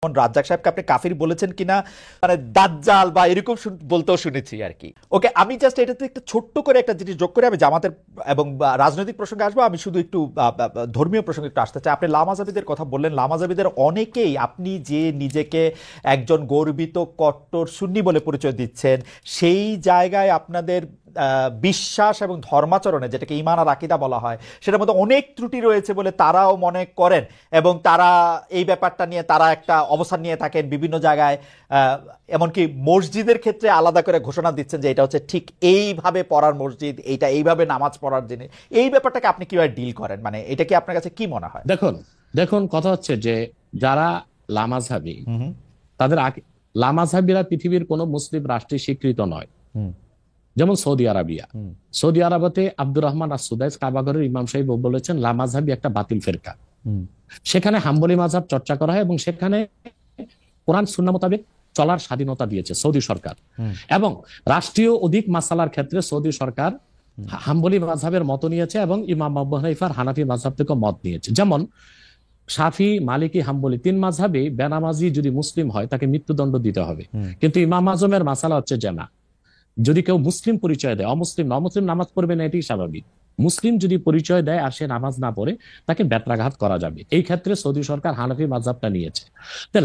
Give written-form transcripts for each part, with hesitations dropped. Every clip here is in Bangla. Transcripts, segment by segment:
রাজ্জাক সাহেবকে আপনি কাফির বলেছেন কিনা, মানে দাজ্জাল বা এরকম বলতেও শুনেছি আর কি। ওকে, আমি জাস্ট এটাতে একটা ছোট্ট করে একটা জিনিস যোগ করে আমি জামাতের এবং রাজনৈতিক প্রসঙ্গে আসবো। আমি শুধু একটু ধর্মীয় প্রসঙ্গে একটু আসতে চাই। আপনি লামাজাবিদের কথা বললেন, লামাজাবিদের অনেকেই আপনি যে নিজেকে একজন গর্বিত কট্টর সুন্নি বলে পরিচয় দিচ্ছেন, সেই জায়গায় আপনাদের বিশ্বাস এবং ধর্মাচরণে, যেটাকে ঈমান আর আকীদা বলা হয়, সেটার মধ্যে অনেক ত্রুটি রয়েছে বলে তারাও মনে করেন এবং তারা এই ব্যাপারটা নিয়ে তারা একটা অবস্থান নিয়ে থাকেন বিভিন্ন জায়গায়। এমনকি মসজিদের ক্ষেত্রে আলাদা করে ঘোষণা দিচ্ছেন যে এটা হচ্ছে ঠিক এইভাবে পড়ার মসজিদ, এইটা এইভাবে নামাজ পড়ার জিনিস। এই ব্যাপারটাকে আপনি কিভাবে ডিল করেন, মানে এটা কি আপনার কাছে কি মনে হয়? দেখুন দেখুন কথা হচ্ছে যে যারা লামাযহাবী, তাদের লামাযহাবীরা পৃথিবীর কোন মুসলিম রাষ্ট্রে স্বীকৃত নয়। যেমন সৌদি আরবিয়া, সৌদি আরবতে আব্দুর রহমান আস-সুদাইস কাবাগরের ইমাম সাহেব বলেছেন লামাযহাবী একটা বাতিল ফেরকা। সেখানে হাম্বলি মাযহাব চর্চা করা হয় এবং সেখানে কোরআন সুন্নাহ মোতাবেক চলার স্বাধীনতা দিয়েছে সৌদি সরকার। এবং রাষ্ট্রীয় অধিক মাসালার ক্ষেত্রে সৌদি সরকার হাম্বলি মাযহাবের মত নিয়েছে এবং ইমাম আবু হানিফার হানাফি মাযহাব থেকে মত নিয়েছে। যেমন শাফি, মালিকি, হাম্বলি তিন মাযহাবে বেনামাজি যদি মুসলিম হয় তাকে মৃত্যুদণ্ড দিতে হবে। কিন্তু ইমাম আজমের মাসালা হচ্ছে যে না, যদি কেউ মুসলিম পরিচয় দেয়, অমুসলিম অমুসলিম নামাজ পড়বে না, এটি স্বাভাবিক। মুসলিম যদি পরিচয় দেয় আর সে নামাজ না পড়ে, তাকে বেত্রাঘাত করা যাবে। এই ক্ষেত্রে সৌদি সরকার হানাফি মাযহাবটা নিয়েছে।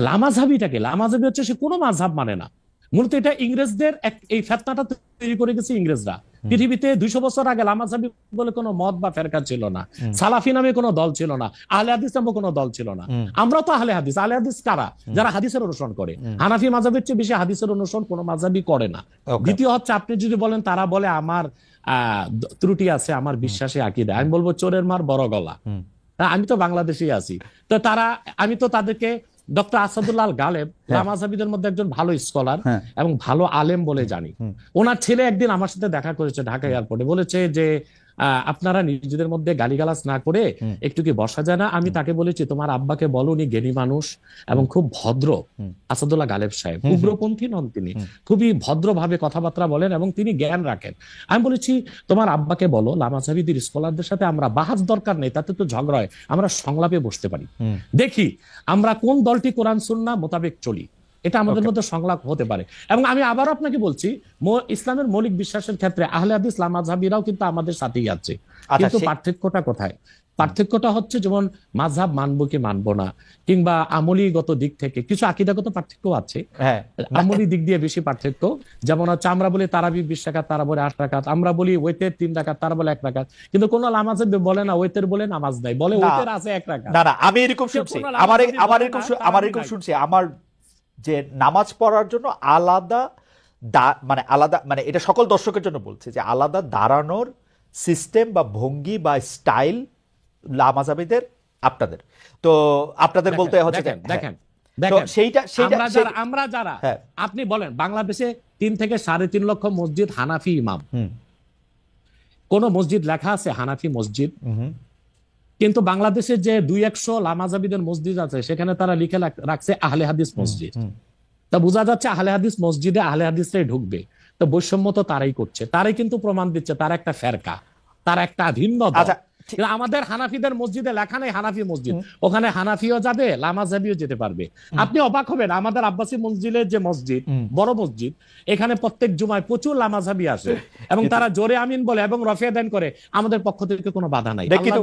লামাযহাবীটাকে, লামাযহাবী হচ্ছে সে কোনো মাযহাব মানে না। মূলত এটা ইংরেজদের এই ফেতনাটা তৈরি করে গেছে ইংরেজরা। পৃথিবীতে 200 বছর আগে লামাযহাবী বলে কোনো মত বা ফেরকা ছিল না, সালাফি নামে কোনো দল ছিল না, আহলে হাদিস নামে কোনো দল ছিল না। আমরা তো আহলে হাদিস। আহলে হাদিস কারা? যারা হাদিসের অনুসরণ করে। হানাফি মাযহাবের চেয়ে বেশি হাদিসের অনুসরণ কোনো মাযহাবী করে না। দ্বিতীয় হচ্ছে, আপনি যদি বলেন তারা বলে আমার ত্রুটি আছে আমার বিশ্বাসে আকীদা, আমি বলবো চোরের মার বড় গলা। আমি তো বাংলাদেশেই আছি, তো তারা, আমি তো তাদেরকে ডক্টর আসাদুল্লাহ গালেব লামাযহাবীদের মধ্যে একজন ভালো স্কলার এবং ভালো আলেম বলে জানি। ওনার ছেলে একদিন আমার সাথে দেখা করেছে ঢাকা এয়ারপোর্টে, বলেছে যে আপনারা নিজেদের মধ্যে গালিগালাজ না করে একটু কি বসা যায় না? আমি তাকে বলেছি তোমার আব্বাকে বলো, উনি জ্ঞানী মানুষ এবং খুব ভদ্র। আসাদুল্লাহ গালেব সাহেব উগ্রপন্থী নন, তিনি খুবই ভদ্রভাবে কথাবার্তা বলেন এবং তিনি জ্ঞান রাখেন। আমি বলেছি তোমার আব্বাকে বলো লামাযহাবীদের স্কলারদের সাথে আমরা বাহাস দরকার নেই, তাতে তো ঝগড়া হয়, আমরা সংলাপে বসতে পারি, দেখি আমরা কোন দলটি কোরআন সুন্নাহ মোতাবেক চলি, এটা আমাদের মধ্যে সংলাপ হতে পারে। এবং আমি আবার আপনাকে বলছি, ইসলামের মৌলিক বিশ্বাসের ক্ষেত্রে আহলে হাদিস লামাযহাবীরাও কিন্তু আমাদের সাথেই আছে। কিন্তু পার্থক্যটা কোথায়? পার্থক্যটা হচ্ছে যেমন মাযহাব মানবো কি মানবো না, কিংবা আমলীগত দিক থেকে কিছু আকীদাগত পার্থক্য আছে। আমলী দিক দিয়ে বেশি পার্থক্য। যেমন হচ্ছে আমরা বলি তারাবি 20 রাকাত, তারা বলে 8 রাকাত। আমরা বলি ওয়েতের 3 রাকাত, তারা বলে 1 রাকাত। কিন্তু কোন লামাযহাবী বলে না ওয়েতের বলে নামাজ নাই, বলে ওয়েতের আছে 1 রাকাত। না, আমি এরকম শুনছি, আমার এরকম শুনছি, আমার যে নামাজ পড়ার জন্য আলাদা মানে এটা সকল দর্শকের জন্য বলছে যে আলাদা দাঁড়ানোর সিস্টেম বা ভঙ্গি বা স্টাইল লামাযহাবীদের, আপনাদের তো আপনাদের বলতে হচ্ছে দেখেন আমরা যারা, আপনি বলেন বাংলাদেশে 3 থেকে 3.5 লক্ষ মসজিদ হানাফি ইমাম, কোন মসজিদ লেখা আছে হানাফি মসজিদ? কিন্তু বাংলাদেশে যে 200-100 লামাযহাবীদের মসজিদ আছে, সেখানে তারা লিখে রাখছে আহলে হাদিস মসজিদ। তা বোঝা যাচ্ছে আহলে হাদিস মসজিদে আহলে হাদিসরাই ঢুকবে। তো বৈষম্য তো তারাই করছে, তারাই কিন্তু প্রমাণ দিচ্ছে তারা একটা ফেরকা, তারা একটা ভিন্ন দল। আমাদের হানাফিদের মসজিদে লেখা নেই হানাফি মসজিদ, ওখানে হানাফিও যাবে লামাযহাবীও যেতে পারবে। আপনি অবাক হবেন, আমাদের আব্বাসী মসজিদের যে মসজিদ, বড় মসজিদ, এখানে প্রত্যেক জুমায় প্রচুর লামাযহাবী আসে এবং তারা জোরে আমিন বলে এবং রফিয়া দান করে, আমাদের পক্ষ থেকে কোনো বাধা নাই। কিন্তু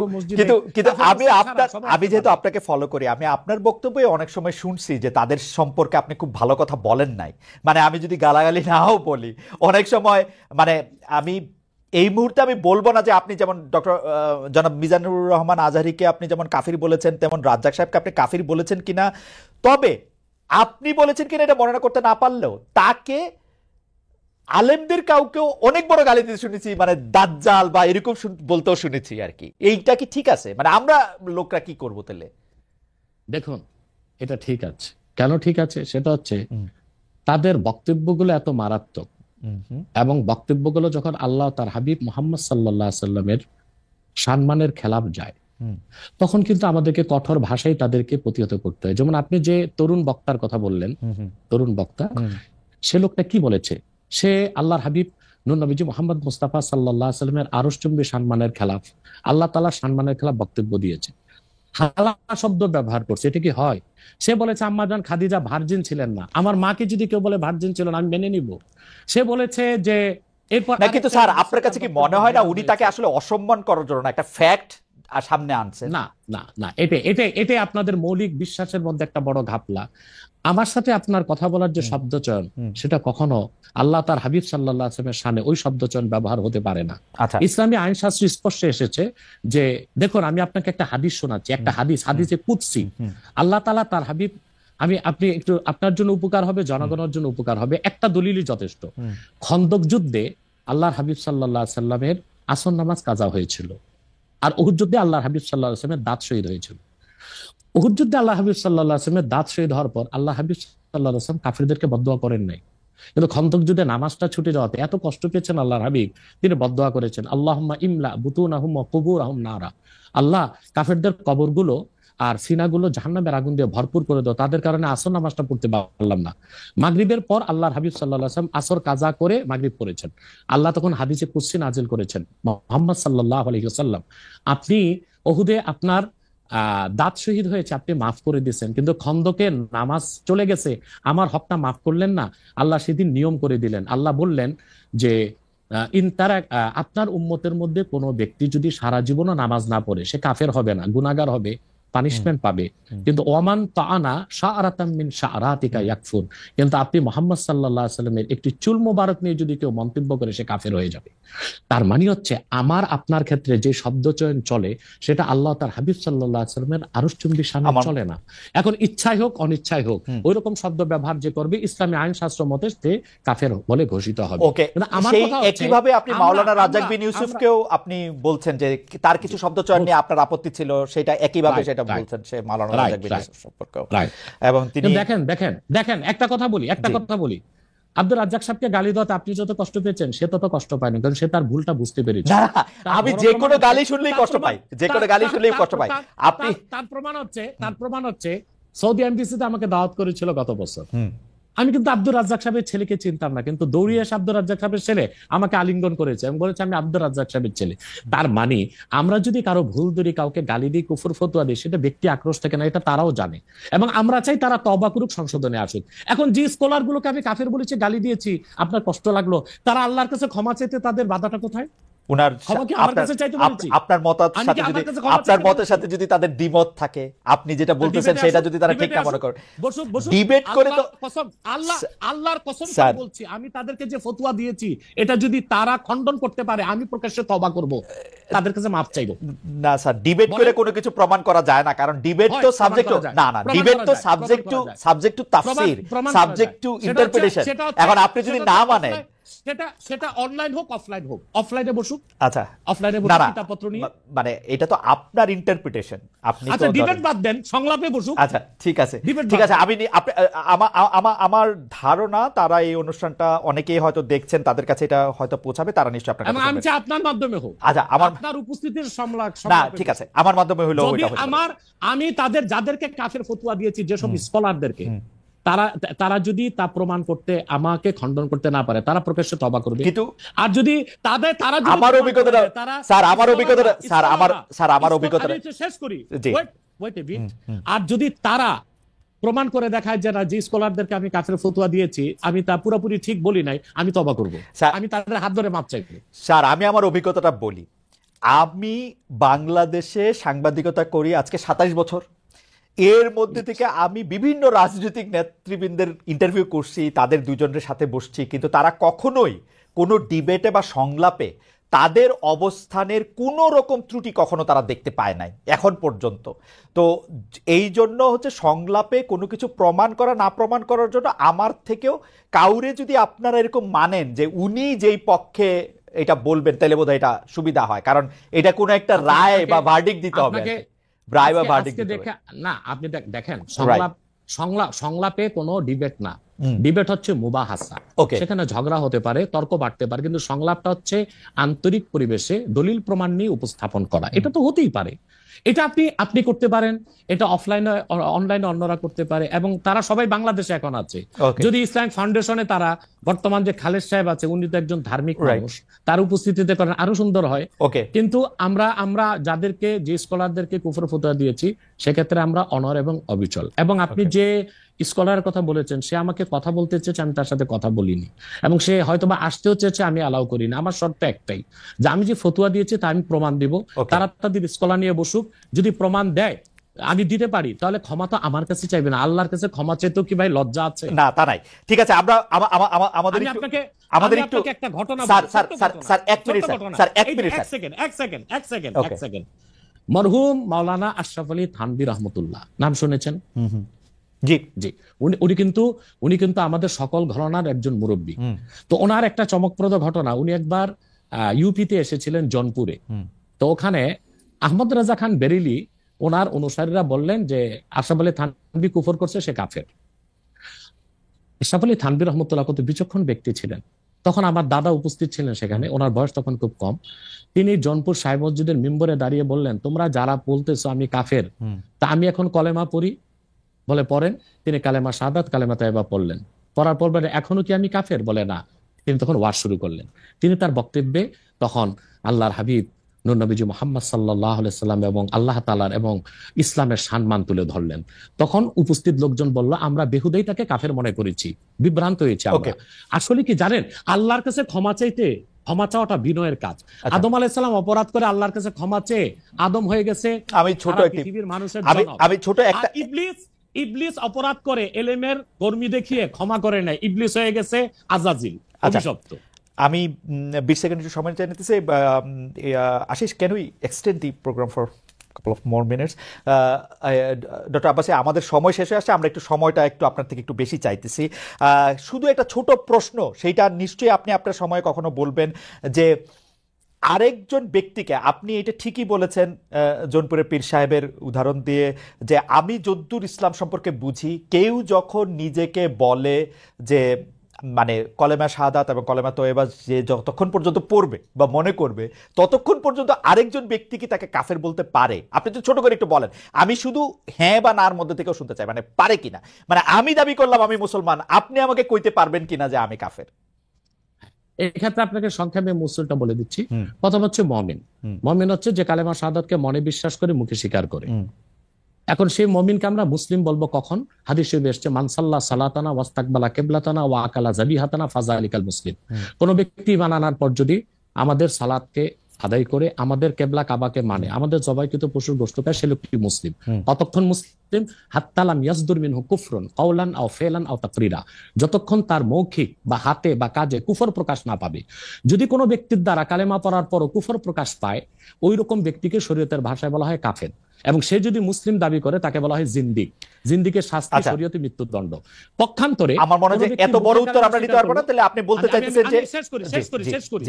আমি যেহেতু আপনাকে ফলো করি, আমি আপনার বক্তব্যে অনেক সময় শুনছি যে তাদের সম্পর্কে আপনি খুব ভালো কথা বলেন নাই। মানে আমি যদি গালাগালি নাও বলি, অনেক সময় মানে আমি এই মুহূর্তে আমি বলবো না যে আপনি যেমন ডক্টর জনাব মিজানুর রহমান আজহারীকে আপনি যেমন কাফির বলেছেন, তেমন রাজ্জাক সাহেবকে আপনি কাফির বলেছেন কিনা, তবে আপনি বলেছেন কিনা এটা বর্ণনা করতে না পারলেও তাকে আলেমদের কাউকেও অনেক বড় গালি দিতে শুনেছি, মানে দাজ্জাল বা এরকম বলতেও শুনেছি আর কি। এইটা কি ঠিক আছে? মানে আমরা লোকরা কি করবো তাহলে? দেখুন, এটা ঠিক আছে। কেন ঠিক আছে? সেটা হচ্ছে তাদের বক্তব্যগুলো এত মারাত্মক এবং বক্তব্যগুলো যখন আল্লাহ তার হাবিব মুহাম্মদ সাল্লাল্লাহু আলাইহি সাল্লামের সম্মানের খেলাফ যায়, তখন কিন্তু আমাদেরকে কঠোর ভাষায় তাদেরকে প্রতিহত করতে হয়। যেমন আপনি যে তরুণ বক্তার কথা বললেন, তরুণ বক্তা, সে লোকটা কি বলেছে? সে আল্লাহর হাবিব নূর নবীজি মুহাম্মদ মুস্তাফা সাল্লাল্লাহু আলাইহি সাল্লামের আরশচুম্বী সম্মানের খেলাফ, আল্লাহ তাআলার সম্মানের খেলাফ বক্তব্য দিয়েছে। হালা শব্দ ব্যবহার করছে, এটা কি হয়? সে বলেছে আম্মাজান খাদিজা ভার্জিন ছিলেন না, আমার মাকে যদি কেউ বলে ভার্জিন ছিল না আমি মেনে নিব। সে বলেছে যে এরপর না, কিন্তু স্যার আপনার কাছে কি মনে হয় না উনি তাকে আসলে অসম্মান করার জন্য একটা ফ্যাক্ট সামনে আনছেন? না না না, এটাই আপনাদের মৌলিক বিশ্বাসের মধ্যে একটা বড় ঘাপলা। আমার সাথে আপনার কথা বলার যে শব্দচয়ন, সেটা কখনো আল্লাহ তার হাবিব সাল্লাল্লাহু আলাইহি ওয়াসাল্লামের শানে ওই শব্দচয়ন ব্যবহার হতে পারে না। আচ্ছা, ইসলামী আইন শাস্ত্র স্পষ্টে এসেছে যে দেখুন, আমি আপনাকে একটা হাদিস শোনাচ্ছি, একটা হাদিসে কুদসি। আল্লাহ তাআলা তার হাবিব, আপনি একটু, আপনার জন্য উপকার হবে, জনগণের জন্য উপকার হবে, একটা দলিলই যথেষ্ট। খন্দক যুদ্ধে আল্লাহর হাবিব সাল্লাল্লাহু আলাইহি ওয়াসাল্লামের আসর নামাজ কাজা হয়েছিল, আর উহুদ যুদ্ধে আল্লাহর হাবিব সাল্লাল্লাহু আলাইহি ওয়াসাল্লামের দাঁত শহীদ হয়েছিল। উহুদ যুদ্ধে আল্লাহ হাবিব সাল্লাল্লাহু আলাইহি ওয়াসাল্লামের দাঁত শহীদ হওয়ার পর আল্লাহ হাবিব সাল্লাল্লাহু আলাইহি ওয়াসাল্লাম কাফিরদেরকে বদদোয়া করেন নাই, কিন্তু খন্দক যুদ্ধে নামাজটা ছুটে যাওয়াতে এত কষ্ট পেয়েছেন আল্লাহর হাবিব, তিনি বদদোয়া করেছেন আল্লাহুম্মা ইমলা বুতুনাহুম ওয়া কুবুরহুম নারা, আল্লাহ কাফিরদের কবরগুলো আর সিনাগুলো জাহান্নামের আগুন দিয়ে ভরপুর করে দাও, তাদের কারণে আসর নামাজটা পড়তে পারলাম না। মাগরিবের পর আল্লাহর হাবিব সাল্লাল্লাহু আলাইহি ওয়াসাল্লাম আসর কাজা করে মাগরিব পড়েছেন। আল্লাহ তখন হাদিসে কুদসি নাজিল করেছেন, মুহাম্মদ সাল্লাল্লাহু আলাইহি ওয়াসাল্লাম, আপনি উহুদে আপনার দাঁত শহীদ হয়েছে, আপনি মাফ করে দিয়েছেন, কিন্তু খন্দকে নামাজ চলে গেছে, আমার হকটা মাফ করলেন না। আল্লাহ সেদিন নিয়ম করে দিলেন, আল্লাহ বললেন যে আপনার উম্মতের মধ্যে কোনো ব্যক্তি যদি সারা জীবনও নামাজ না পড়ে, সে কাফের হবে না, গুনাহগার হবে, পানিশমেন্ট পাবে, কিন্তু ওয়ামান তাআনা শাআরাতাম মিন শাআরাতিকা ইয়াকফুর, কিন্তু আপনি মুহাম্মদ সাল্লাল্লাহু আলাইহি ওয়াসাল্লামের একটি চুল মোবারক নিয়ে যদি কেউ মন্তব্য করে, সে কাফের হয়ে যাবে। তার মানে হচ্ছে আমার আপনার ক্ষেত্রে যে শব্দচয়ন চলে, সেটা আল্লাহ তার হাবিব সাল্লাল্লাহু আলাইহি ওয়াসাল্লামের আরশচুম্বী শানে চলে না। এখন ইচ্ছাই হোক অনিচ্ছাই হোক ওই রকম শব্দ ব্যবহার যে করবে, ইসলামী আইন শাস্ত্র মতে সে কাফের বলে ঘোষিত হবে। ওকে, আমার সেই কথা হচ্ছে, একইভাবে আপনি মাওলানা রাজ্জাক বিন ইউসুফকেও আপনি বলছেন যে তার কিছু শব্দচয়ন নিয়ে আপনার আপত্তি ছিল, সেটা একইভাবে সেটা বলছেন সে মাওলানা রাজ্জাক বিন ইউসুফ সম্পর্কেও। এবং তিনি দেখেন একটা কথা বলি, আব্দুর রাজ্জাক সাহেবকে গালি দেওয়াতে আপনি যত কষ্ট পেয়েছেন, সে তত কষ্ট পায়নি, কারণ সে তার ভুলটা বুঝতে পেরেছে। আমি যে কোনো গালি শুনলেই কষ্ট পাই, যে কোনো গালি শুনলেই কষ্ট পাই। আপনি তার প্রমাণ হচ্ছে সৌদি এমবিসিতে আমাকে দাওয়াত করেছিল গত বছর, আমি কিন্তু আব্দুর রাজ্জাক সাহেবের ছেলেকে চিনতাম না, কিন্তু দৌড়িয়ে এসে আব্দুর রাজ্জাক সাহেবের ছেলে আমাকে আলিঙ্গন করেছে, আমি বলেছি আমি আব্দুর রাজ্জাক সাহেবের ছেলে। তার মানে আমরা যদি কারো ভুল ধরি, কাউকে গালি দিই, কুফর ফতোয়া দিই, সেটা ব্যক্তি আক্রোশ থেকে না, এটা তারাও জানে, এবং আমরা চাই তারা তওবা করুক, সংশোধনে আসুক। এখন যে স্কলার গুলোকে আমি কাফের বলেছি, গালি দিয়েছি, আপনার কষ্ট লাগলো, তারা আল্লাহর কাছে ক্ষমা চাইতে তাদের বাধাটা কোথায়? আপনার মতের সাথে যদি তাদের দ্বিমত থাকে, আপনি যেটা বলতেছেন সেটা যদি তারা ঠিক না মনে করে, ডিবেট করে তো আল্লাহর কসম করে বলছি, আমি তাদেরকে যে ফতোয়া দিয়েছি এটা যদি তারা খণ্ডন করতে পারে, আমি প্রকাশ্যে তওবা করব, তাদের কাছে মাফ চাইবো। না স্যার, ডিবেট করে কোনো কিছু প্রমাণ করা যায় না, কারণ ডিবেট তো সাবজেক্ট ডিবেট তো subject to Tafsir, subject to interpretation. এখন আপনি যদি না মানেন, সেটা অনলাইন হোক অফলাইন হোক, অফলাইনে বসুক, আচ্ছা অফলাইনে বসুক, কিতাবপত্র নিয়ে, মানে এটা তো আপনার ইন্টারপ্রিটেশন, আপনি তো ডিবেট বাদ দেন, সংলাপে বসুক। আচ্ছা ঠিক আছে, আমি আমার ধারণা তারা এই অনুষ্ঠানটা অনেকেই হয়তো দেখছেন, তাদের কাছে এটা হয়তো পৌঁছাবে, তারা নিশ্চয়ই আপনার কাছে, আমি চাই আপনার মাধ্যমে হোক। আচ্ছা, আপনার উপস্থিতির সংলাপ, না ঠিক আছে, আমার মাধ্যমে হলো ওইটা হবে। আমি যাদেরকে কাফের ফতোয়া দিয়েছি, যেসব স্কলারদেরকে, তারা যদি তা প্রমাণ করতে, আমাকে খণ্ডন করতে না পারে, তারা প্রকাশ্যে তওবা করবে। কিন্তু আর যদি তারা আমার অভিজ্ঞতা শেষ করি, আর যদি তারা প্রমাণ করে দেখায় যে যে স্কলারদেরকে আমি কাফের ফতোয়া দিয়েছি, আমি তা পুরোপুরি ঠিক বলি নাই, আমি তওবা করব, আমি তাদের হাত ধরে মাপ চাইব। স্যার, আমি আমার অভিজ্ঞতাটা বলি। আমি বাংলাদেশে সাংবাদিকতা করি আজকে 27 বছর। এর মধ্যে থেকে আমি বিভিন্ন রাজনৈতিক নেতৃবৃন্দের ইন্টারভিউ করছি, তাদের দুজনের সাথে বসছি, কিন্তু তারা কখনোই কোনো ডিবেটে বা সংলাপে তাদের অবস্থানের কোনো রকম ত্রুটি কখনো তারা দেখতে পায় নাই এখন পর্যন্ত। তো এই জন্য হচ্ছে সংলাপে কোনো কিছু প্রমাণ করা না প্রমাণ করার জন্য আমার থেকেও কাউরে যদি আপনারা এরকম মানেন যে উনি যেই পক্ষে এটা বলবেন, তাহলে বোধহয় এটা সুবিধা হয়, কারণ এটা কোনো একটা রায় বা ভার্ডিক্ট দিতে হবে, না। আপনি দেখেন, সংলাপে কোনো ডিবেট না, ডিবেট হচ্ছে মুবাহাসা, সেখানে ঝগড়া হতে পারে, তর্ক বাড়তে পারে, কিন্তু সংলাপটা হচ্ছে আন্তরিক পরিবেশে দলিল প্রমাণ নিয়ে উপস্থাপন করা, এটা তো হতেই পারে। এটা আপনি করতে পারেন, এটা অফলাইনে অনলাইনে অন্যরা করতে পারে, এবং তারা সবাই বাংলাদেশে এখন আছে। যদি ইসলামিক ফাউন্ডেশনে তারা বর্তমান যে খালেদ সাহেব আছে, উনি তো একজন ধার্মিক মানুষ, তার উপস্থিতিতে করেন আরো সুন্দর হয়। কিন্তু আমরা যাদেরকে, যে স্কলারদেরকে কুফর ফতোয়া দিয়েছি, সেক্ষেত্রে আমরা অনর এবং অবিচল। এবং আপনি যে স্কলারের কথা বলেছেন, সে আমাকে কথা বলতে চেয়েছে, আমি তার সাথে কথা বলিনি, এবং সে হয়তোবা আসতেও চেয়েছে, আমি অ্যালাউ করিনি। আমার শর্ত একটাই, যে আমি যে ফতোয়া দিয়েছি তা আমি প্রমাণ দিব, তারা তাদের স্কলার নিয়ে বসুক, যদি প্রমাণ দেয় আমি দিতে পারি, তাহলে ক্ষমা তো আমার কাছে চাইবে না, আল্লাহর কাছে ক্ষমা চাইতে কি ভাই লজ্জা আছে? না, তা নাই। ঠিক আছে, আমরা আমাদের একটা ঘটনা, স্যার এক সেকেন্ড। মরহুম মাওলানা আশরাফ আলী থানভী রহমতুল্লাহ নাম শুনেছেন? জি জি। উনি কিন্তু আমাদের সকল ঘরানার একজন মুরব্বী। তো ওনার একটা চমকপ্রদ ঘটনা, উনি একবার ইউপিতে এসেছিলেন জনপুরে। তো ওখানে আহমদ রাজা খান বেরেলি, ওনার অনুসারীরা বললেন যে আশরাফ আলী থানভী কুফর করছে, সে কাফের। আশরাফ আলী থানভী রহমতুল্লাহ কত বিচক্ষণ ব্যক্তি ছিলেন। তখন আমার দাদা উপস্থিত ছিলেন সেখানে, ওনার বয়স তখন খুব কম। তিনি জনপুর সাহেব মসজিদের মিম্বরে দাঁড়িয়ে বললেন, তোমরা যারা বলতেছো আমি কাফের, তা আমি এখন কলেমা পড়ি। বলে পড়েন। তিনি কালেমা শাহাদাত, কালেমা তাইবা পড়লেন। পড়ার পর বলে, এখনো কি আমি কাফের? বলে না। তিনি তখন ওয়াজ শুরু করলেন। তিনি তার বক্তব্যে তখন আল্লাহর হাবিব নূর নবীজি মুহাম্মদ সাল্লাল্লাহু আলাইহি সাল্লাম এবং আল্লাহ তাআলার এবং ইসলামের সম্মান তুলে ধরলেন। তখন উপস্থিত লোকজন বলল, আমরা বেহুদাই তাকে কাফের মনে করেছি, বিভ্রান্ত হয়েছে আমরা। আসলে কি জানেন, আল্লাহর কাছে ক্ষমা চাইতে, ক্ষমা চাওয়াটা বিনয়ের কাজ। আদম আলাইহিস সালাম অপরাধ করে আল্লাহর কাছে ক্ষমা চেয়ে আদম হয়ে গেছে পৃথিবীর মানুষের জনক। ইবলিস অপরাধ করে এলেমের কর্মী দেখিয়ে ক্ষমা করে নাই, ইবলিস হয়ে গেছে আজাজিল, অভিশপ্ত। আমি 20 সেকেন্ড একটু সময় চাই নিতেছি। Ashish, can we extend the programme for couple of more minutes? Doctor Abbasi, আমাদের সময় শেষে আসছে, আমরা একটু সময়টা একটু আপনার থেকে একটু বেশি চাইতেছি। শুধু একটা ছোট প্রশ্ন, সেইটা নিশ্চয়ই আপনি আপনার সময় কখনো বলবেন, যে আরেকজন ব্যক্তিকে, আপনি এটা ঠিকই বলেছেন জৌনপুরের পীর সাহেবের উদাহরণ দিয়ে, যে আমি যদ্দূর ইসলাম সম্পর্কে বুঝি, কেউ যখন নিজেকে বলে যে মানে কলেমা শাহাদাত এবং কলেমা তয়বা যে যতক্ষণ পর্যন্ত পড়বে বা মনে করবে, ততক্ষণ পর্যন্ত আরেকজন ব্যক্তি কি তাকে কাফের বলতে পারে? আপনি তো ছোট করে একটু বলেন, আমি শুধু হ্যাঁ বা নার মধ্যে থেকেও শুনতে চাই, মানে পারে কিনা। মানে আমি দাবি করলাম আমি মুসলমান, আপনি আমাকে কইতে পারবেন কিনা যে আমি কাফের? এক্ষেত্রে আপনাকে সংক্ষেপে মুসলটা বলে দিচ্ছি। প্রথম হচ্ছে মমিন। মমিন হচ্ছে যে কালেমা শাহাদাতকে মনে বিশ্বাস করে, মুখে স্বীকার করে। এখন সেই মমিনকে আমরা মুসলিম বলবো কখন? হাদিস শরীফে এসেছে, মান সাল্লা সালাতানা ওয়াস্তাকবালা কিবলাতানা ওয়া আকালা যাবিহাতানা ফাযালিকাল মুসলিম। কোন ব্যক্তি ঈমান আনার পর যদি আমাদের সালাতকে আদায় করে, আমাদের কেবলা কাবাকে মানে, আমাদের জবাইকৃত পশুর গোশত খায়, সে লোকটি মুসলিম। কতক্ষণ মুসলিম? হাত্তা লাম ইয়াসদুর মিনহু কুফরুন কাওলান আও ফিলান আও তাকরিরা, যতক্ষণ তার মৌখিক বা হাতে বা কাজে কুফর প্রকাশ না পাবে। যদি কোনো ব্যক্তির দ্বারা কালেমা পড়ার পরও কুফর প্রকাশ পায়, ওই রকম ব্যক্তিকে শরীয়তের ভাষায় বলা হয় কাফের। এবং সে যদি মুসলিম দাবি করে, তাকে বলা হয় জিন্দিক। জিন্দিকের শাস্তি শরীয়তে মৃত্যুদণ্ড। পক্ষান্তরে আমার মনে হয় এত বড় উত্তর আমরা দিতে পারবো না, তাহলে আপনি বলতে চাইতেছেন যে শেষ করি।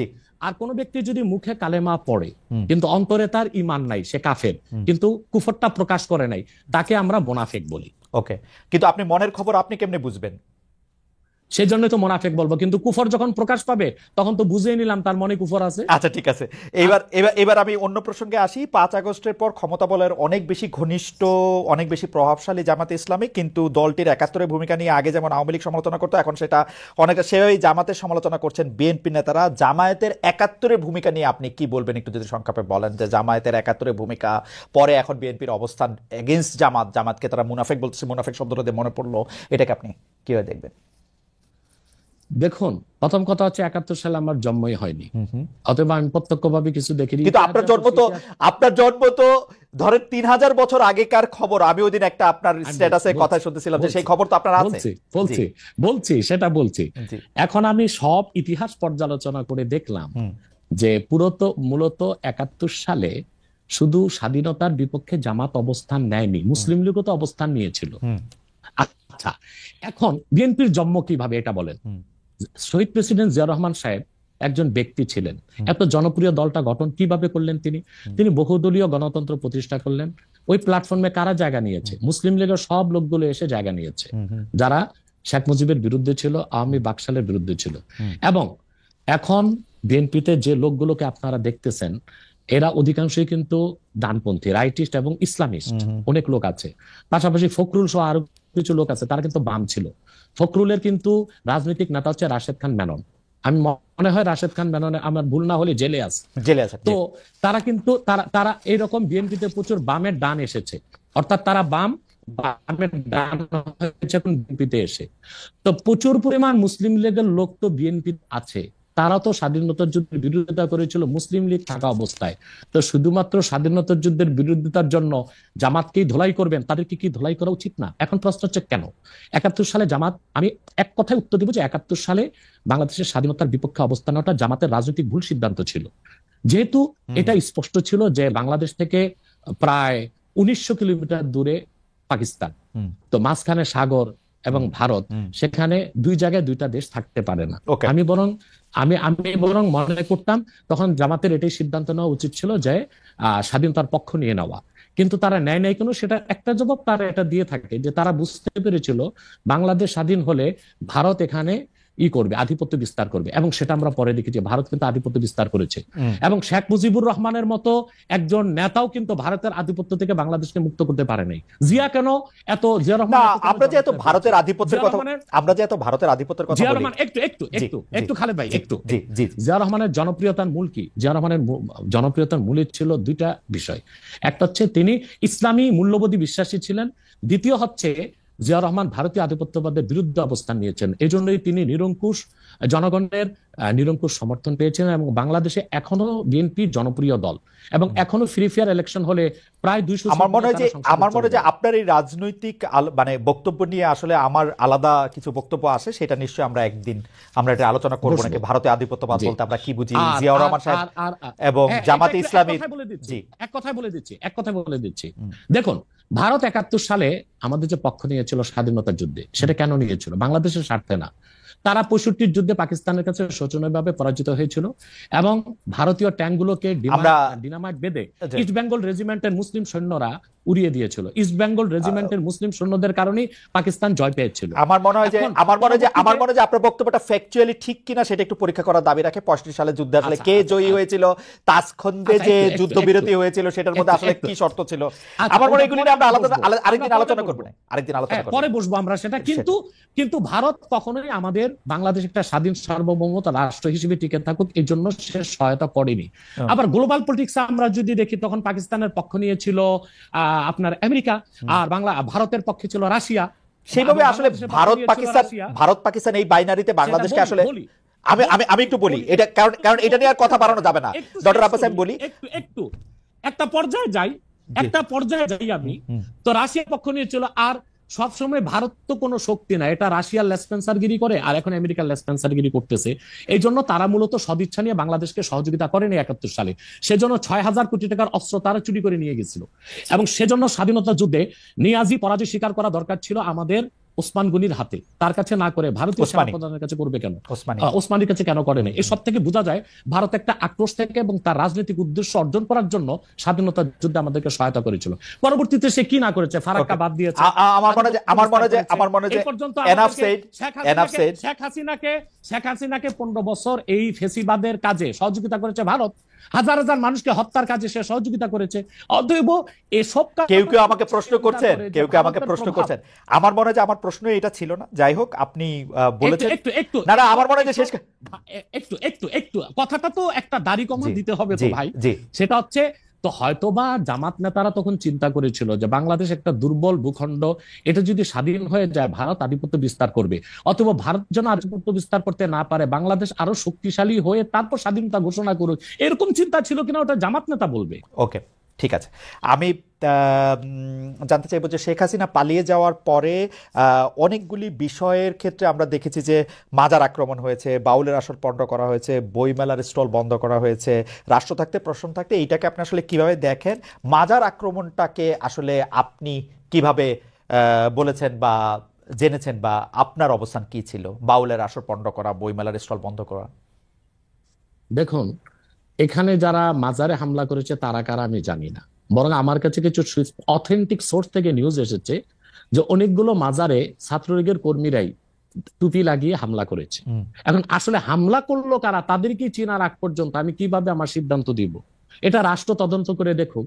আর কোন ব্যক্তি যদি মুখে কালেমা পড়ে কিন্তু অন্তরে তার ঈমান নাই, সে কাফের, কিন্তু কুফরটা প্রকাশ করে নাই, তাকে আমরা মুনাফিক বলি। ওকে, কিন্তু আপনি মনের খবর আপনি কেমনে বুঝবেন? সেই জন্যই তো মুনাফিক বলবো, কিন্তু কুফর যখন প্রকাশ পাবে তখন তো বুঝিয়ে নিলাম তার মনে কুফর আছে। আচ্ছা, ঠিক আছে। এবার আমি অন্য প্রসঙ্গে আসি। 5 আগস্টের পর ক্ষমতা বলের অনেক বেশি ঘনিষ্ঠ, অনেক বেশি প্রভাবশালী জামাতে ইসলামী, কিন্তু দলটির 71-এর ভূমিকা নিয়ে আগে যেমন আওয়ামী লীগ সমালোচনা করতো, এখন সেটা অনেকটা সেভাবেই জামাতের সমালোচনা করছেন বিএনপি নেতারা। জামায়াতের 71-এর ভূমিকা নিয়ে আপনি কি বলবেন, একটু যদি সংক্ষেপে বলেন, যে জামায়াতের 71-এর ভূমিকা, পরে এখন বিএনপির অবস্থান এগেইনস্ট জামাতকে তারা মুনাফিক বলতেছে, মুনাফিক শব্দটা দিয়ে মনে পড়লো, এটাকে আপনি কিভাবে দেখবেন? দেখুন, প্রথম কথা হচ্ছে 71 সালে আমার জন্মই হয়নি, অতএব আমি প্রত্যক্ষভাবে কিছু দেখিনি। কিন্তু আপনার জন্ম তো ধরেন 3000 বছর আগেকার খবর। আমি ওই দিন একটা আপনার স্ট্যাটাসে কথা শুনতেছিলাম যে সেই খবর তো আপনার আছে। বলছি। এখন আমি সব ইতিহাস পর্যালোচনা করে দেখলাম যে মূলত 71 সালে শুধু স্বাধীনতার বিপক্ষে জামাত অবস্থান নেয়নি, মুসলিম লীগও তো অবস্থান নিয়েছিল। আচ্ছা, এখন বিএনপির জন্ম কিভাবে এটা বলেন। শহীদ প্রেসিডেন্ট জিয়া রহমান সাহেব একজন ব্যক্তি ছিলেন। এত জনপ্রিয় দলটা গঠন কিভাবে করলেন? তিনি বহুদলীয় গণতন্ত্র প্রতিষ্ঠা করলেন। ওই প্ল্যাটফর্মে কারা জায়গা নিয়েছে? মুসলিম লীগের সব লোকগুলো এসে জায়গা নিয়েছে, যারা শেখ মুজিবের বিরুদ্ধে ছিল, আওয়ামী বাকশালের বিরুদ্ধে ছিল। এবং এখন বিএনপিতে যে লোকগুলোকে আপনারা দেখতেছেন, এরা অধিকাংশই কিন্তু ডানপন্থী, রাইটিস্ট এবং ইসলামিস্ট অনেক লোক আছে। পাশাপাশি ফখরুল সহ আরো কিছু লোক আছে, তারা কিন্তু বাম ছিল। ফখরুলের কিন্তু রাজনৈতিক নেতা হচ্ছে রাশেদ খান মেনন। আমি মনে হয় রাশেদ খান মেননে আমার ভুল না হলে জেলে আছে। তো তারা কিন্তু তারা এইরকম বিএনপিতে প্রচুর বামের ডান এসেছে, অর্থাৎ তারা বামের ডান হয়েছে এখন বিএনপিতে এসে। তো প্রচুর পরিমাণ মুসলিম লীগের লোক তো বিএনপি আছে, তারা তো স্বাধীনতার যুদ্ধের বিরোধিতা করেছিল মুসলিম লীগ থাকা অবস্থায়। তো শুধুমাত্র স্বাধীনতার যুদ্ধের বিরোধিতার জন্য জামাতকেই ধোলাই করবেন, তাদেরকে কি ধোলাই করা উচিত না? এখন প্রশ্ন হচ্ছে কেন 71 সালে জামাত, আমি এক কথায় উত্তর দিব যে 71 সালে বাংলাদেশের স্বাধীনতার বিপক্ষে অবস্থান নেওয়াটা জামাতের রাজনৈতিক ভুল সিদ্ধান্ত ছিল। যেহেতু এটা স্পষ্ট ছিল যে বাংলাদেশ থেকে প্রায় 1900 কিলোমিটার দূরে পাকিস্তান, তো মাঝখানে সাগর এবং ভারত, সেখানে দুই জায়গায় দুইটা দেশ থাকতে পারে না। আমি বরং মনে করতাম তখন জামাতের এটাই সিদ্ধান্ত নেওয়া উচিত ছিল যে স্বাধীনতার পক্ষ নিয়ে নেওয়া, কিন্তু তারা নেয় নাই কেন? সেটা একটা জবাব তারা এটা দিয়ে থাকে যে তারা বুঝতে পেরেছিল বাংলাদেশ স্বাধীন হলে ভারত এখানে করবে, আধিপত্য বিস্তার করবে, এবং সেটা আমরা পরে দেখেছি ভারত কিন্তু আধিপত্য বিস্তার করেছে। এবং শেখ মুজিবুর রহমানের মতো একজন নেতাও কিন্তু ভারতের আধিপত্য থেকে বাংলাদেশকে মুক্ত করতে পারে নাই। জিয়া কেন এত, জিয়া রহমান, আমরা যে এত ভারতের আধিপত্যের কথা, জিয়া রহমান একটু খালেদ ভাই একটু, জিয়া রহমানের জনপ্রিয়তার মূল কি? জিয়া রহমানের জনপ্রিয়তার মূলে ছিল দুইটা বিষয়। একটা হচ্ছে তিনি ইসলামী মূল্যবোধী বিশ্বাসী ছিলেন, দ্বিতীয় হচ্ছে জিয়া রহমান ভারতীয় আধিপত্যবাদের বিরুদ্ধে অবস্থান নিয়েছেন, এই জন্যই তিনি জনগণের নিরঙ্কুশ সমর্থন পেয়েছেন। এবং বাংলাদেশে এখনো বিএনপি জনপ্রিয় দল, এবং এখনো ফ্রি ফেয়ার ইলেকশন হলে প্রায় 200। আমার মনে হয় যে আপনার এই রাজনৈতিক মানে বক্তব্য নিয়ে আসলে আমার আলাদা কিছু বক্তব্য আছে, সেটা নিশ্চয়ই আমরা একদিন এটা আলোচনা করবো নাকি, ভারতীয় আধিপত্যবাদ বলতে আমরা কি বুঝি, জিয়া রহমান সাহেব এবং জামাতে ইসলামী। এক কথায় বলে দিচ্ছি, দেখুন ভারত 71 সালে আমাদের যে পক্ষ নিয়েছিল স্বাধীনতার যুদ্ধে, সেটা কেন নিয়েছিল? বাংলাদেশের স্বার্থে না। তারা 65 যুদ্ধে পাকিস্তানের কাছে শোচনীয়ভাবে পরাজিত হয়েছিল, এবং ভারতীয় ট্যাঙ্কগুলোকে ডিনামাইট বেঁধে ইস্ট বেঙ্গল রেজিমেন্টের মুসলিম সৈন্যরা উড়িয়ে দিয়েছিল। ইস্ট বেঙ্গল রেজিমেন্টের মুসলিম সৈন্যদের কারণেই পাকিস্তান জয় পেয়েছিল। আমার মনে হয় যে আপনার বক্তব্যটা ফ্যাকচুয়ালি ঠিক কিনা সেটা একটু পরীক্ষা করার দাবি রাখে। 65 সালে যুদ্ধে আসলে কে জয়ী হয়েছিল, তাসখন্দে যে যুদ্ধবিরতি হয়েছিল সেটার মধ্যে আসলে কি শর্ত ছিল, আমার মনে হয় এগুলো নিয়ে আমরা আরেকদিন আলোচনা করব না, পরে বসবো আমরা সেটা। কিন্তু ভারত কখনোই আমাদের বাংলাদেশ একটা স্বাধীন সার্বভৌমত্ব রাষ্ট্র হিসেবে টিকে থাকুক এই জন্য সে সহায়তা করেনি। আবার গ্লোবাল পলিটিক্স আমরা যদি দেখি, তখন পাকিস্তানের পক্ষ নিয়েছিল আপনার আমেরিকা, আর ভারতের পক্ষে ছিল রাশিয়া। সেইভাবে আসলে ভারত পাকিস্তান এই বাইনারিতে বাংলাদেশকে আসলে আমি একটু বলি এটা, কারণ এটা নিয়ে আর কথা বাড়ানো যাবে না। ডক্টর আব্বাস আমি বলি একটু একটা পর্যায়ে যাই আমি, তো রাশিয়া পক্ষ নিয়েছিল। আর সবসময় ভারত তো কোনো শক্তি না, এটা রাশিয়ার লেসপেন্সারগিরি করে, আর এখন আমেরিকার লেসপেন্সারগিরি করতেছে। এই জন্য তারা মূলত সদিচ্ছা নিয়ে বাংলাদেশকে সহযোগিতা করেনি 71 সালে। সেজন্য 6000 কোটি টাকার অস্ত্র তারা চুরি করে নিয়ে গেছিল, এবং সেজন্য স্বাধীনতা যুদ্ধে নিয়াজি পরাজয় স্বীকার করা দরকার ছিল আমাদের ওসমান গনির হাতে, তার কাছে না করে ভারতীয় সেনাপ্রধানের কাছে করবে কেন, ওসমানীর কাছে কেন করে না? এই সব থেকে বোঝা যায় ভারত একটা আক্রোশ থেকে এবং তার রাজনৈতিক উদ্দেশ্য অর্জন করার জন্য স্বাধীনতা যুদ্ধে আমাদেরকে সহায়তা করেছিল। পরবর্তীতে সে কি না করেছে, ফারাক্কা বাদ দিয়েছে। আমার মনে হয় শেখ হাসিনাকে 15 বছর এই ফেসিবাদের কাজে সহযোগিতা করেছে ভারত, হাজার হাজার মানুষকে হত্যার কাজে সে সহযোগিতা করেছে। অতএব এসব কেউ আমাকে প্রশ্ন করছেন, আমার মনে হয় যে আমার প্রশ্ন এটা ছিল না। যাই হোক, আপনি বলেছেন একটু না, আমার মনে হয় যে শেষ একটু কথাটা তো একটা দাড়ি কমা দিতে হবে তো ভাই। সেটা হচ্ছে, তো হয়তোবা জামাত নেতারা তখন চিন্তা করেছিল যে বাংলাদেশ একটা দুর্বল ভূখণ্ড, এটা যদি স্বাধীন হয়ে যায় ভারত আধিপত্য বিস্তার করবে, অথবা ভারত যেন আধিপত্য বিস্তার করতে না পারে, বাংলাদেশ আরো শক্তিশালী হয়ে তারপর স্বাধীনতা ঘোষণা করুক, এরকম চিন্তা ছিল কিনা ওটা জামাত নেতা বলবে। ওকে, ঠিক আছে। আমি জানতে চাইবো যে শেখ হাসিনা পালিয়ে যাওয়ার পরে অনেকগুলি বিষয়ের ক্ষেত্রে আমরা দেখেছি যে মাজার আক্রমণ হয়েছে, বাউলের আসর পণ্ড করা হয়েছে, বইমেলার স্টল বন্ধ করা হয়েছে, রাষ্ট্র থাকতে প্রশ্ন থাকতে। এইটাকে আপনি আসলে কিভাবে দেখেন? মাজার আক্রমণটাকে আসলে আপনি কিভাবে বলেছেন বা জেনেছেন, বা আপনার অবস্থান কি ছিল? বাউলের আসর পণ্ড করা, বইমেলার স্টল বন্ধ করা। দেখুন, এখানে যারা মাজারে হামলা করেছে তারা কারা আমি জানি না, বরং আমার কাছে কিছু অথেন্টিক সোর্স থেকে নিউজ এসেছে যে অনেকগুলো মাজারে ছাত্রলীগের কর্মীরাই টুপি লাগিয়ে হামলা করেছে। এখন আসলে হামলা করলো কারা, তাদেরকে চেনার আগ পর্যন্ত আমি কিভাবে আমার সিদ্ধান্ত দিব? এটা রাষ্ট্র তদন্ত করে দেখুক,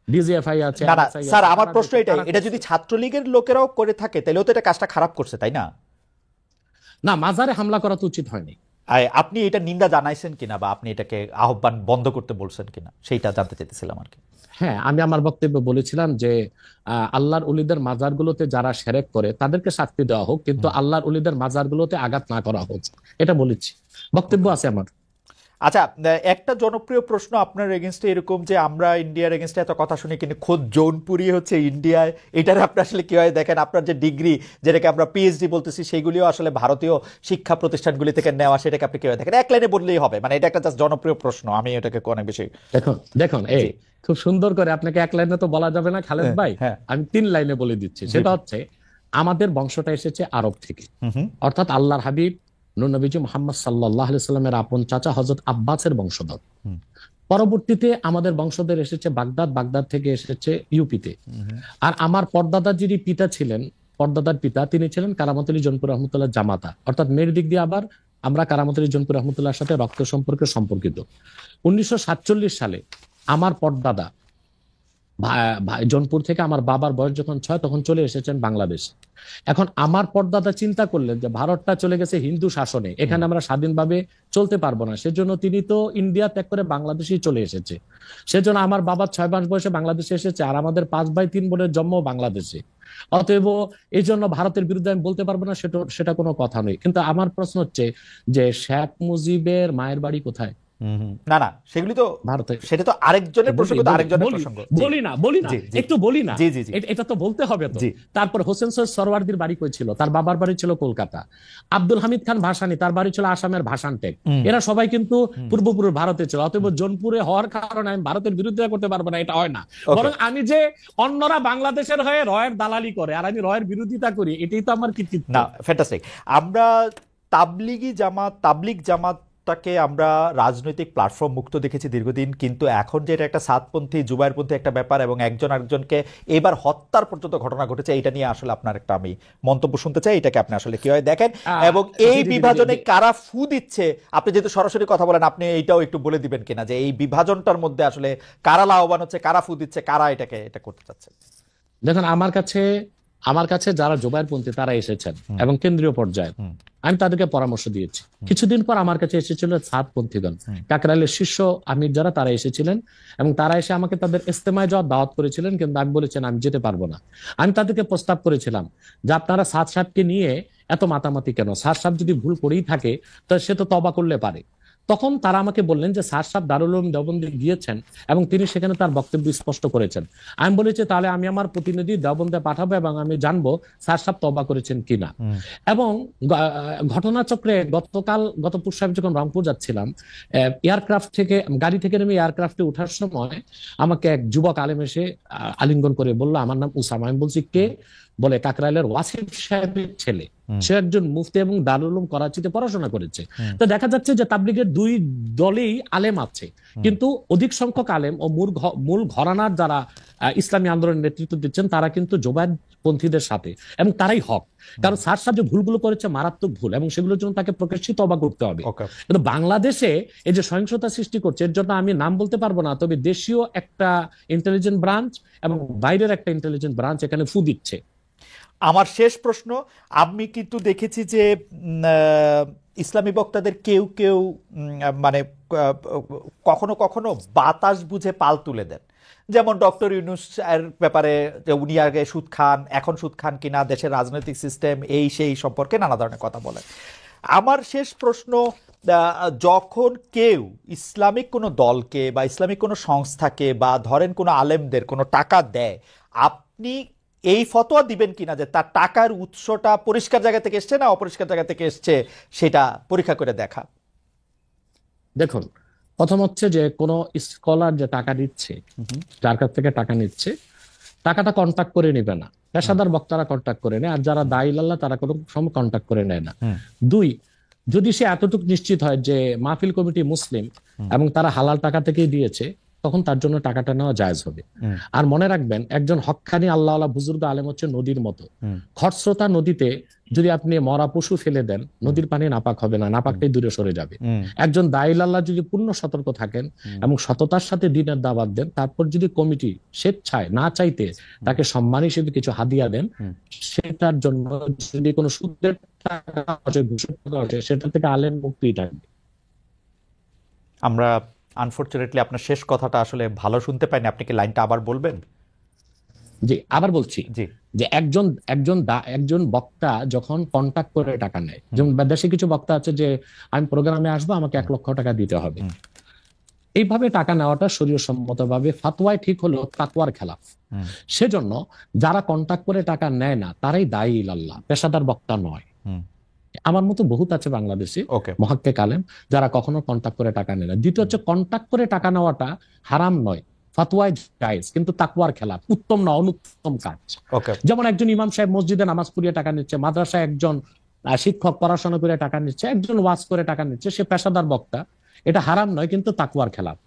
ডিজিএফআই আছে, না না NSI স্যার, আছে, আমার তারা প্রশ্ন দেখুক, এটাই, তারা এটা করছে। যদি ছাত্রলীগের লোকেরাও করে থাকে তাহলেও তো এটা কাজটা খারাপ করছে, তাই না? না, মাজারে হামলা করা তো উচিত হয়নি। আপনি এটা নিন্দা জানাইছেন কিনা বা আপনি এটাকে আহ্বান বন্ধ করতে বলছেন কিনা সেইটা জানতে চাইতেছিলাম আর কি। হ্যাঁ, আমি আমার বক্তব্যে বলেছিলাম যে আল্লাহর ওলিদের মাজারগুলোতে যারা শিরক করে তাদেরকে শাস্তি দেওয়া হোক, কিন্তু আল্লাহর ওলিদের মাজারগুলোতে আঘাত না করা হোক, এটা বলেছি, বক্তব্য আছে আমার। আচ্ছা, একটা জনপ্রিয় প্রশ্ন আপনার এগেনস্টে এরকম যে আমরা ইন্ডিয়ার এগেনস্টে এত কথা শুনি কিন্তু খোদ জৌনপুরি হচ্ছে ইন্ডিয়ায়, এটার আপনি আসলে কিভাবে দেখেন? আপনার যে ডিগ্রি, যেটাকে আমরা পিএইচডি বলতেছি, সেইগুলিও আসলে ভারতীয় শিক্ষা প্রতিষ্ঠানগুলি থেকে নেওয়া, সেটাকে আপনি কিভাবে দেখেন? এক লাইনে বললেই হবে, মানে এটা একটা জাস্ট জনপ্রিয় প্রশ্ন, আমি এটাকে অনেক বেশি। দেখুন দেখুন এই জি। খুব সুন্দর করে, আপনাকে এক লাইনে তো বলা যাবে না খালেদ ভাই, হ্যাঁ। আমি 3 লাইনে বলে দিচ্ছি। সেটা হচ্ছে, আমাদের বংশটা এসেছে আরব থেকে, অর্থাৎ আল্লাহর হাবিব নূর নবীজি মুহাম্মদ সাল্লাল্লাহু আলাইহি সাল্লামের আপন চাচা হযরত আব্বাসের বংশধর। পরবর্তীতে আমাদের বংশধর এসেছে বাগদাদ, বাগদাদ থেকে এসেছে ইউপিতে। আর আমার পরদাদার যিনি পিতা ছিলেন, পরদাদার পিতা, তিনি ছিলেন কারামত আলী জৌনপুর রহমতুল্লাহ জামাতা, অর্থাৎ মেয়ের দিক দিয়ে আবার আমরা কারামত আলী জৌনপুর রহমতুল্লাহর সাথে রক্ত সম্পর্কে সম্পর্কিত। 1947 সালে আমার পরদাদা জৌনপুর থেকে, আমার বাবার বয়স যখন 6 তখন চলে এসেছেন বাংলাদেশ। এখন আমার পরদাদা চিন্তা করলেন যে ভারতটা চলে গেছে হিন্দু শাসনে, এখানে আমরা স্বাধীনভাবে চলতে পারবো না, সেজন্য তিনি তো ইন্ডিয়া ত্যাগ করে বাংলাদেশেই চলে এসেছে। সেজন্য আমার বাবা 6 মাস বয়সে বাংলাদেশে এসেছে, আর আমাদের 5 ভাই 3 বোনের জন্ম বাংলাদেশে। অতএব এই জন্য ভারতের বিরুদ্ধে আমি বলতে পারবো না, সেটা কোনো কথা নেই। কিন্তু আমার প্রশ্ন হচ্ছে যে শেখ মুজিবের মায়ের বাড়ি কোথায়? না না, সেগুলি তো ভারতে। সেটা তো আরেকজনের প্রসঙ্গ, তো আরেকজনের প্রসঙ্গ। বলি না জি, জি। একটু বলি না, জি, জি, জি। এটা তো বলতে হবে তো। জি। তারপর হোসেন সৈয়দ সরওয়ার্দীর বাড়ি কই ছিল? তার বাবার বাড়ি ছিল কলকাতা। আব্দুল হামিদ খান ভাসানী, তার বাড়ি ছিল আসামের ভাসানটেক। এরা সবাই কিন্তু পূর্বপুরুষ ভারতে ছিল। অতএব জোনপুরে হওয়ার কারণে আমি ভারতের বিরুদ্ধে করতে পারবো না, এটা হয় না। বরং আমি যে অন্যরা বাংলাদেশের হয়ে রয়ের দালালি করে আর আমি রয়ের বিরোধিতা করি, এটাই তো আমার কৃতিত্ব। না, ফ্যান্টাস্টিক। আমরা তাবলিগ জামাতটাকে আমরা রাজনৈতিক প্ল্যাটফর্ম মুক্ত দেখেছি দীর্ঘদিন, কিন্তু এখন যে এটা একটা সাতপন্থী জুবাইরপন্থী একটা ব্যাপার এবং একজন আরেকজনকে এবার হত্যার পর্যন্ত ঘটনা ঘটেছে, এটা নিয়ে আসলে আপনার একটা আমি মন্তব্য শুনতে চাই, এটাকে আপনি আসলে কিভাবে দেখেন এবং এই বিভাজনে কারা ফু দিচ্ছে? আপনি যেহেতু সরাসরি কথা বলেন, আপনি এইটাও একটু বলে দিবেন কিনা যে এই বিভাজনটার মধ্যে আসলে কারা লাভবান হচ্ছে, কারা ফু দিচ্ছে, কারা এটা করতে চাচ্ছে? দেখুন, আমার কাছে যারা জোবাইরপন্থী তারা এসেছেন এবং কেন্দ্রীয় পর্যায়ে আমি তাদেরকে পরামর্শ দিয়েছি। কিছুদিন পর আমার কাছে এসেছিল সাতপন্থীগণ, কাকরাইলের শীর্ষ আমির যারা, তারা এসেছিলেন এবং তারা এসে আমাকে তাদের ইস্তেমায় যাওয়ার দাওয়াত করেছিলেন, কিন্তু আমি বলেছিলাম আমি যেতে পারবো না। আমি তাদেরকে প্রস্তাব করেছিলাম যে আপনারা সাদ সাহেবকে নিয়ে এত মাতামাতি কেন? সাদ সাহেব যদি ভুল করেই থাকে তো সে তো তওবা করলে পারে। তখন তারা আমাকে বললেন যে সাদ সাহেব দারুল উলুম দেওবন্দে গিয়েছেন এবং তিনি সেখানে তার বক্তব্য স্পষ্ট করেছেন। আমি বলেছি তাহলে আমি আমার প্রতিনিধি দেওবন্দে পাঠাবো এবং আমি জানবো সাদ সাহেব তওবা করেছেন কিনা। এবং ঘটনাচক্রে গত পরশু আমি যখন রংপুর যাচ্ছিলাম, এয়ারক্রাফট থেকে, গাড়ি থেকে নেমে এয়ারক্রাফটে ওঠার সময় আমাকে এক যুবক আলেম এসে আলিঙ্গন করে বললো আমার নাম উসামা। আমি বলছি কে? বলে কাকরাইলের ওয়াসিফ সাহেবের ছেলে, সে একজন মুফতি এবং দারুল উলুম করাচিতে পড়াশোনা করেছে। তো দেখা যাচ্ছে যে তাবলিগের দুই দলেই আলেম আছে, কিন্তু অধিক সংখ্যক আলেম ও মূল ঘরানার যারা ইসলামী আন্দোলনের নেতৃত্ব দিচ্ছেন তারা কিন্তু জোবাইরপন্থীদের সাথে, এবং তারাই হক। কারণ সার সাহেব যে ভুলগুলো করেছে মারাত্মক ভুল এবং সেগুলোর জন্য তাকে প্রকাশ্যে তওবা করতে হবে। কিন্তু বাংলাদেশে এই যে সহিংসতা সৃষ্টি করছে, এর জন্য আমি নাম বলতে পারবো না, তবে দেশীয় একটা ইন্টেলিজেন্ট ব্রাঞ্চ এবং বাইরের একটা ইন্টেলিজেন্ট ব্রাঞ্চ এখানে ফু দিচ্ছে। আমার শেষ প্রশ্ন, আমি কিন্তু দেখেছি যে ইসলামী বক্তাদের কেউ কেউ মানে কখনো কখনো বাতাস বুঝে পাল তুলে দেন, যেমন ডক্টর ইউনূস এর ব্যাপারে যে উনি আগে সুদ খান, এখন সুদ খান কিনা, দেশের রাজনৈতিক সিস্টেম এই সেই সম্পর্কে নানা ধরনের কথা বলেন। আমার শেষ প্রশ্ন, যখন কেউ ইসলামিক কোনো দলকে বা ইসলামিক কোনো সংস্থাকে বা ধরেন কোনো আলেমদের কোনো টাকা দেয়, আপনি এই ফতোয়া দিবেন কিনা যে তার টাকার উৎসটা পরিষ্কার জায়গা থেকে এসছে না অপরিষ্কার জায়গা থেকে এসছে সেটা পরীক্ষা করে দেখা? দেখুন, প্রথম হচ্ছে যে কোনো স্কলার যে টাকা দিচ্ছে, যার কাছ থেকে টাকা নিচ্ছে, টাকাটা কন্ট্যাক্ট করে নেবে না, পেশাদার বক্তারা কন্ট্যাক্ট করে নেয়, আর যারা দায়ী আল্লাহ তারা কোনো সময় কন্ট্যাক্ট করে নেয় না। 2, যদি সে এতটুকু নিশ্চিত হয় যে মাহফিল কমিটি মুসলিম এবং তারা হালাল টাকা থেকেই দিয়েছে, তখন তার জন্য টাকাটা নেওয়া জায়েজ হবে। আর মনে রাখবেন, একজন হক্কানি আল্লাহওয়ালা বুজুর্গ আলেম হচ্ছে নদীর মতো। খরস্রোতা নদীতে যদি আপনি মরা পশু ফেলে দেন, নদীর পানি নাপাক হবে না, নাপাকটাই দূরে সরে যাবে। একজন দায়ীল আল্লাহ যদি পূর্ণ সতর্ক থাকেন এবং সততার সাথে দিনের দাওয়াত দেন, তারপর যদি কমিটি স্বেচ্ছায় না চাইতে তাকে সম্মান হিসেবে কিছু হাদিয়া দেন, সেটার জন্য যদি কোনো সুদের টাকা আসে, ঘুষের টাকা আসে, সেটা থেকে আলেম মুক্তি থাকবে। আমরা আনফরচুনেটলি আপনার শেষ কথাটা আসলে ভালো শুনতে পাইনি, আপনি কি লাইনটা আবার বলবেন? জি, আবার বলছি জি। যে একজন বক্তা যখন কন্টাক্ট করে টাকা নেয়, যেমন দেশে কিছু বক্তা আছে যে আমি প্রোগ্রামে আসবো, আমাকে 1 লক্ষ টাকা দিতে হবে, এইভাবে টাকা নেওয়াটা শরীয়সম্মতভাবে ফাতোয়ায় ঠিক হলেও তাকওয়ার খেলাফ। সেজন্য যারা কন্টাক্ট করে টাকা নেয় না তারাই দায়ী ইলাল্লাহ, পেশাদার বক্তা নয়। আমার মতো বহুত আছে বাংলাদেশে মুহাক্কিক আলেম যারা কখনো কন্টাক্ট করে টাকা নেয় না। দ্বিতীয় হচ্ছে, কন্টাক্ট করে টাকা নেওয়াটা হারাম নয়, ফাতোয়ায় জায়েজ, কিন্তু তাকওয়ার খেলাফ, উত্তম না, অনুত্তম কাজ। যেমন একজন ইমাম সাহেব মসজিদে নামাজ পড়িয়ে টাকা নিচ্ছে, মাদ্রাসায় একজন শিক্ষক পড়াশোনা করে টাকা নিচ্ছে, একজন ওয়াজ করে টাকা নিচ্ছে, সে পেশাদার বক্তা, এটা হারাম নয় কিন্তু তাকওয়ার খেলাফ।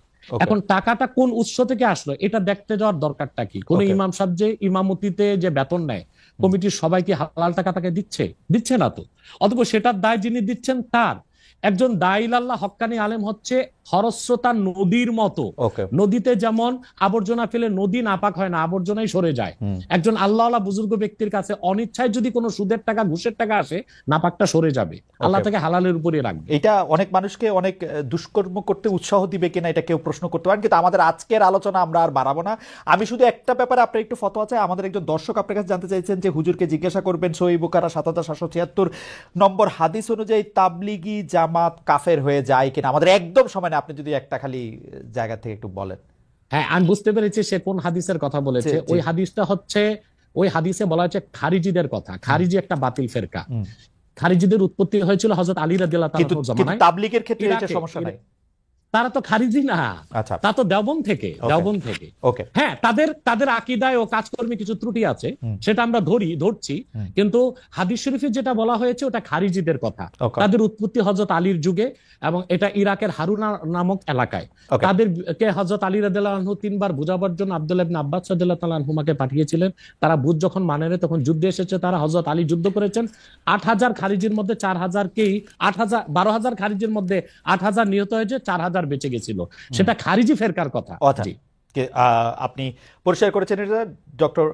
এখন টাকাটা কোন উৎস থেকে আসলো এটা দেখতে যাওয়ার দরকারটা কি? কোন ইমাম সাহেব যে ইমামতিতে যে বেতন নেয়, কমিটির সবাইকে হালাল টাকা তাকে দিচ্ছে না তো, অথবা সেটার দায় যিনি দিচ্ছেন তার। একজন দায়ীল আল্লাহ হক্কানি আলেম হচ্ছে খরস্রোতা নদীর মতো। নদীতে যেমন আবর্জনা ফেলে নদী নাপাক হয় না, আবর্জনাই সরে যায়। একজন আল্লাহওয়ালা বুজুর্গ ব্যক্তির কাছে অনিচ্ছায় যদি কোনো সুদের টাকা ঘুষের টাকা আসে, নাপাকটা সরে যাবে, আল্লাহ তাকে হালালের উপরে রাখবে। এটা অনেক মানুষকে অনেক দুষ্কর্ম করতে উৎসাহ দিবে কিনা এটা কেউ প্রশ্ন করতে পারেন, কিন্তু আমাদের আজকের আলোচনা আমরা আর বাড়াবো না। আমি শুধু একটা ব্যাপারে আপনার একটু ফতোয়া চাই। আমাদের একজন দর্শক আপনার কাছে জানতে চাইছেন যে হুজুরকে জিজ্ঞাসা করবেন সহিহ বুখারী 7776 নম্বর হাদিস অনুযায়ী তাবলিগি জামাত কাফের হয়ে যায় কিনা। আমাদের একদম সময় না, আপনি যদি একটা খালি জায়গা থেকে একটু বলেন। হ্যাঁ, আমি বুঝতে পেরেছি সে কোন হাদিসের কথা বলেছে। ওই হাদিসটা হচ্ছে, ওই হাদিসে বলা হচ্ছে খারিজিদের কথা। খারিজি একটা বাতিল ফেরকা। খারিজিদের উৎপত্তি হয়েছিল হযরত আলী রাদিয়াল্লাহু তাআলা জামানায়। কিন্তু তাবলীগের ক্ষেত্রে এটা সমস্যা নাই। তারা তো খারিজি না, তা তো দেওবন্দ থেকে। হ্যাঁ, তাদের আকীদায় ও কাজকর্মে কিছু ত্রুটি আছে, সেটা আমরা ধরছি, কিন্তু হাদিস শরীফে যেটা বলা হয়েছে ওটা খারিজিদের কথা। তাদের উৎপত্তি হযরত আলীর যুগে এবং এটা ইরাকের হারুনা নামক এলাকায়। তাদেরকে হযরত আলী রাদিয়াল্লাহু আনহু 3 বার বুঝাবার জন্য আব্দুল্লাহ ইবনে আব্বাস রাদিয়াল্লাহু তাআলা আনহুমাকে পাঠিয়েছিলেন। তারা বুঝ যখন মানে না, তখন যুদ্ধে এসেছে তারা, হযরত আলী যুদ্ধ করেছেন। 8000 খারিজির মধ্যে 4000কেই 12,000 খারিজির মধ্যে 8000 নিহত হয়েছে, 4000 বেঁচে গেছিল। সেটা খারিজি ফেরকার কথা। আপনি পরিষ্কার করেছেন এটা ডক্টর